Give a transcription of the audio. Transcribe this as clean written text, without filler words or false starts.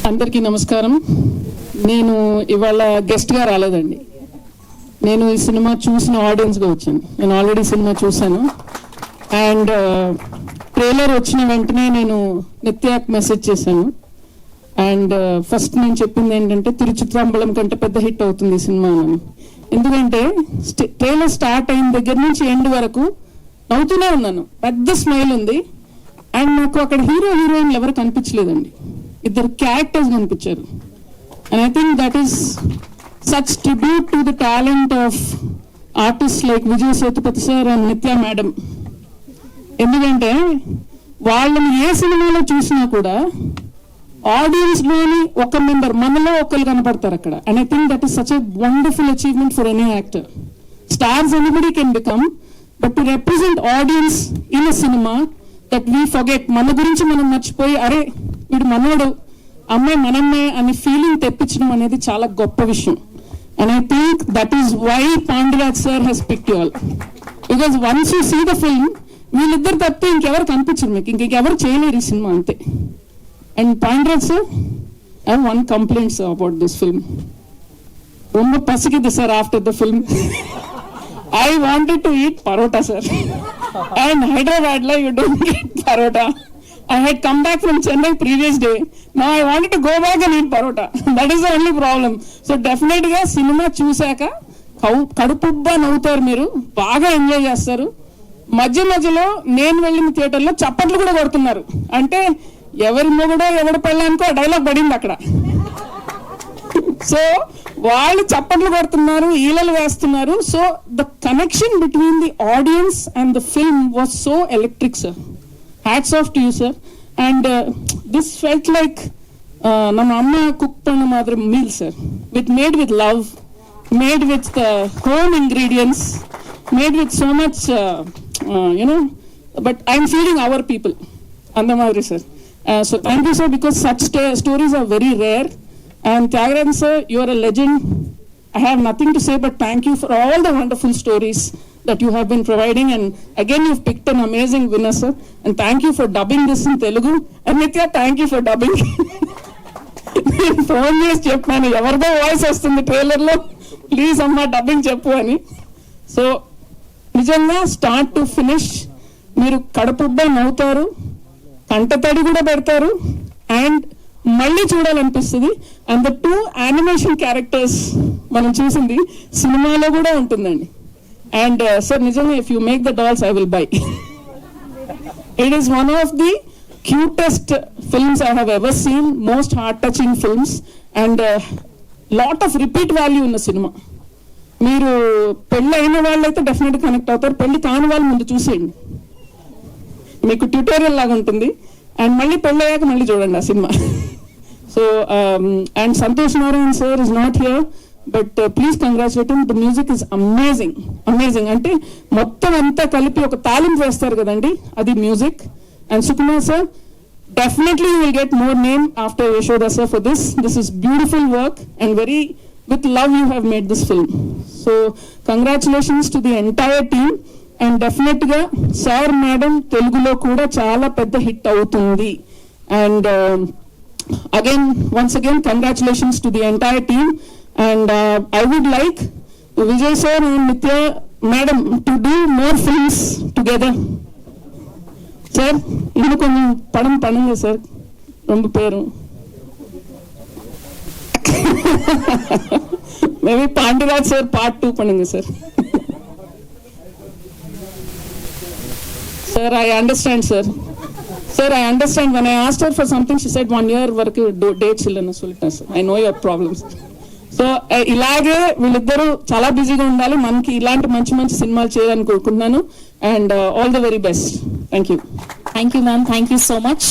అందరికీ నమస్కారం. నేను ఇవాళ గెస్ట్గా రాలేదండి. నేను ఈ సినిమా చూసిన ఆడియన్స్గా వచ్చాను. నేను ఆల్రెడీ సినిమా చూశాను. అండ్ ట్రైలర్ వచ్చిన వెంటనే నేను నిత్యాకి మెసేజ్ చేశాను. అండ్ ఫస్ట్ నేను చెప్పింది ఏంటంటే తిరుచిత్రాంబలం కంటే పెద్ద హిట్ అవుతుంది ఈ సినిమా అని. ఎందుకంటే ట్రైలర్ స్టార్ట్ అయిన దగ్గర నుంచి ఎండ్ వరకు నవ్వుతూనే ఉన్నాను. పెద్ద స్మైల్ ఉంది. అండ్ నాకు అక్కడ హీరో హీరోయిన్లు ఎవరు కనిపించలేదండి. ఇద్దరు క్యారెక్టర్స్ కనిపించారు. And I think that is such tribute to the talent of artist like Vijay Sethupathi sir and Nithya madam. ఎందుకంటే వాళ్ళని ఏ సినిమాలో చూసినా కూడా ఆడియన్స్ లోని ఒక మెంబర్, మనలో ఒకరు కనపడతారు అక్కడ. And I think that is such a wonderful achievement for any actor. Stars anybody can become, but to represent audience in a cinema that we forget, మన గురించి మనం మర్చిపోయి అరే వీడు మనోడు, అమ్మాయి మనమ్మే అని ఫీలింగ్ తెప్పించడం అనేది చాలా గొప్ప విషయం. And I think that is why Panduraj sir he's picked you all. Because once you see the film, వీళ్ళిద్దరు తప్పితే ఇంకెవరు కనిపించరు మీకు, ఇంకెవరు చేయలేరు ఈ సినిమా అంతే. And Panduraj sir, I have one complaint sir about this film. ரொம்ப பசிக்குது sir after the film. I wanted to eat parota, sir. And Hyderabad la you don't get parota. I had come back from Chennai previous day. Now I wanted to go back and eat parota. That is the only problem. So definitely ga cinema చూసాక కడుపుబ్బా నవ్వుతారు, మీరు బాగా enjoy చేస్తారు. మధ్య మధ్యలో నేను వెళ్ళిన థియేటర్లో చప్పట్లు కూడా కొడుతున్నారు. అంటే ఎవరి మొగుడో ఎవరి పెళ్ళానికో డైలాగ్ పడింది అక్కడ. సో వాళ్ళు చప్పట్లు కొడుతున్నారు, ఈలలు వేస్తున్నారు. So the connection between the audience and the film was so electric sir. Hats off to you sir. And this felt like ನಮ್ಮ ಅಮ್ಮ ಕುಕ್ ಪಣ್ಣ ಮಾತ್ರ meal sir, made with love, made with home ingredients, made with so much you know, but I am feeling our people ಅಂದ ಮಾದ್ರಿ sir. So thank you sir, because such stories are very rare. And Tyagarajan sir, you are a legend. I have nothing to say but thank you for all the wonderful stories that you have been providing. And again, you've picked an amazing winner, sir. And thank you for dubbing this in Telugu. And Nitya, thank you for dubbing. Phone చేసి చెప్పాను, ఎవరిదో voice వస్తుంది ట్రైలర్లో, please అమ్మా dubbing చెప్పు అని. So నిజంగా start to finish మీరు కడుపుబ్బా నవ్వుతారు, కంటతడి కూడా పెడతారు, అండ్ మళ్ళీ చూడాలనిపిస్తుంది. అండ్ ద 2 యానిమేషన్ క్యారెక్టర్స్ మనం చూసింది సినిమాలో కూడా ఉంటుందండి. అండ్ సార్ నిజంగా if you make the dolls I will buy. It is one of the cutest films I have ever seen, most heart touching films, and lot of repeat value ఉన్న cinema. మీరు పెళ్ళి అయిన వాళ్ళైతే definite connect అవుతారు, పెళ్లి కాని వాళ్ళు ముందు చూసేయండి, మీకు ట్యూటోరియల్ లాగా ఉంటుంది. అండ్ మళ్ళీ పెళ్ళి అయ్యాక మళ్ళీ చూడండి ఆ cinema. So and Santosh Narayan sir is not here, but please congratulate him. The music is amazing, amazing. అంటే మొత్తం అంతా కలిపి ఒక తాలింపు వేస్తారు కదండి, అది music. And Sukumar sir, definitely you will get more name after Yashoda sir for this. This is beautiful work and very with love you have made this film. So congratulations to the entire team. And definite గా sir madam తెలుగులో కూడా చాలా పెద్ద hit అవుతుంది. And again once again congratulations to the entire team. And I would like Vijay sir and Nithya madam to do more films together. Sir இன்னும் கொஞ்சம் படம் பண்ணுங்க சார், ரொம்ப பேரும். మేబీ పాండురాజ్ సార్ పార్ట్ 2 பண்ணுங்க sir. Sir, I understand, sir. Sir, I understand. When I asked her for something, she said 1 year వరకు dates ఇల్లని சொல்லிட்டேன் sir. I know your problems. So ఇలాగే వీళ్ళిద్దరూ చాలా బిజీగా ఉండాలి, మనకి ఇలాంటి మంచి మంచి సినిమాలు చేయాలని కోరుకుంటున్నాను. And all the very best. Thank you. Thank you, ma'am. Thank you so much.